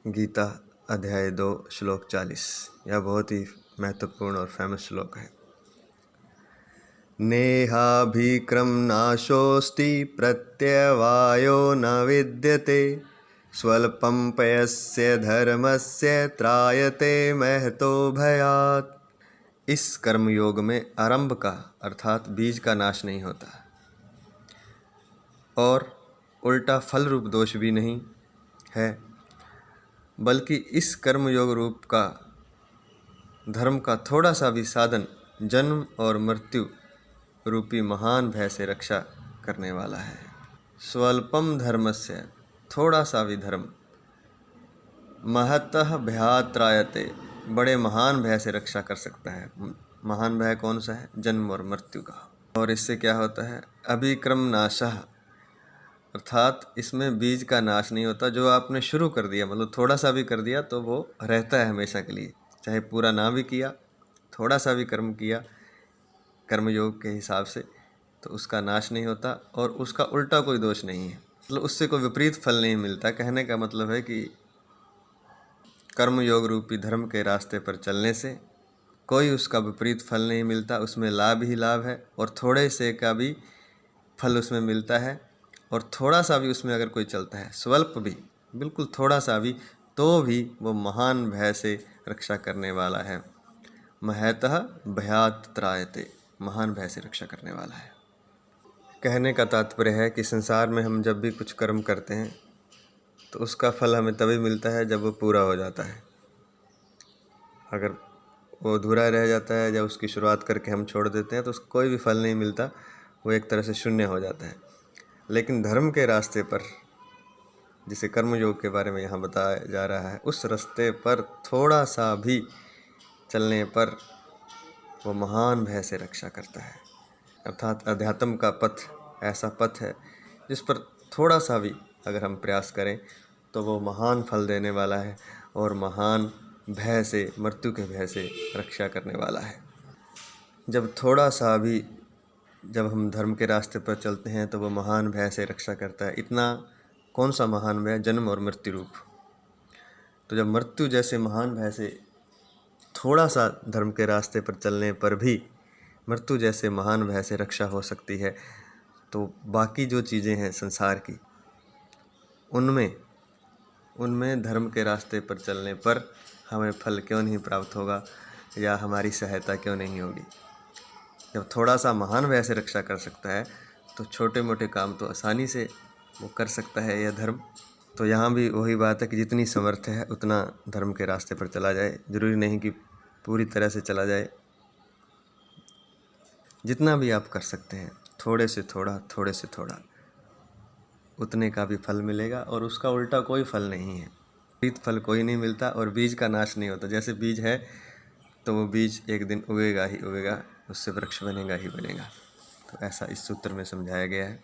गीता अध्याय 2 श्लोक 40। यह बहुत ही महत्वपूर्ण और फेमस श्लोक है। नेहाभिक्रम नाशोस्ति प्रत्यवायो न विद्यते स्वल्पं पयस्य धर्मस्य त्रायते महतो भयात्। इस कर्मयोग में आरंभ का अर्थात बीज का नाश नहीं होता और उल्टा फल रूप दोष भी नहीं है, बल्कि इस कर्मयोग रूप का धर्म का थोड़ा सा भी साधन जन्म और मृत्यु रूपी महान भय से रक्षा करने वाला है। स्वल्पम धर्मस्य, थोड़ा सा भी धर्म, महतः भयात् त्रायते, बड़े महान भय से रक्षा कर सकता है। महान भय कौन सा है? जन्म और मृत्यु का। और इससे क्या होता है? अभिक्रम नाशः, अर्थात इसमें बीज का नाश नहीं होता। जो आपने शुरू कर दिया, मतलब थोड़ा सा भी कर दिया, तो वो रहता है हमेशा के लिए। चाहे पूरा ना भी किया, थोड़ा सा भी कर्म किया कर्मयोग के हिसाब से, तो उसका नाश नहीं होता और उसका उल्टा कोई दोष नहीं है, मतलब उससे कोई विपरीत फल नहीं मिलता। कहने का मतलब है कि कर्मयोग रूपी धर्म के रास्ते पर चलने से कोई उसका विपरीत फल नहीं मिलता, उसमें लाभ ही लाभ है और थोड़े से का भी फल उसमें मिलता है। और थोड़ा सा भी उसमें अगर कोई चलता है, स्वल्प भी, बिल्कुल थोड़ा सा भी, तो भी वो महान भय से रक्षा करने वाला है। महतः भयात् त्रायते, महान भय से रक्षा करने वाला है। कहने का तात्पर्य है कि संसार में हम जब भी कुछ कर्म करते हैं तो उसका फल हमें तभी मिलता है जब वो पूरा हो जाता है। अगर वो अधूरा रह जाता है, जब उसकी शुरुआत करके हम छोड़ देते हैं, तो उसको कोई भी फल नहीं मिलता, वो एक तरह से शून्य हो जाता है। लेकिन धर्म के रास्ते पर, जिसे कर्मयोग के बारे में यहाँ बताया जा रहा है, उस रास्ते पर थोड़ा सा भी चलने पर वो महान भय से रक्षा करता है। अर्थात अध्यात्म का पथ ऐसा पथ है जिस पर थोड़ा सा भी अगर हम प्रयास करें तो वो महान फल देने वाला है और महान भय से, मृत्यु के भय से रक्षा करने वाला है। जब थोड़ा सा भी, जब हम धर्म के रास्ते पर चलते हैं तो वो महान भय से रक्षा करता है। इतना कौन सा महान भय? जन्म और मृत्यु रूप। तो जब मृत्यु जैसे महान भय से थोड़ा सा धर्म के रास्ते पर चलने पर भी मृत्यु जैसे महान भय से रक्षा हो सकती है, तो बाकी जो चीज़ें हैं संसार की, उनमें धर्म के रास्ते पर चलने पर हमें फल क्यों नहीं प्राप्त होगा या हमारी सहायता क्यों नहीं होगी? जब थोड़ा सा महान भय से रक्षा कर सकता है तो छोटे मोटे काम तो आसानी से वो कर सकता है यह धर्म। तो यहाँ भी वही बात है कि जितनी समर्थ है उतना धर्म के रास्ते पर चला जाए। ज़रूरी नहीं कि पूरी तरह से चला जाए, जितना भी आप कर सकते हैं, थोड़े से थोड़ा उतने का भी फल मिलेगा और उसका उल्टा कोई फल नहीं है। विपरीत फल कोई नहीं मिलता और बीज का नाश नहीं होता। जैसे बीज है तो वो बीज एक दिन उगेगा ही उगेगा, उससे वृक्ष बनेगा ही बनेगा। तो ऐसा इस सूत्र में समझाया गया है।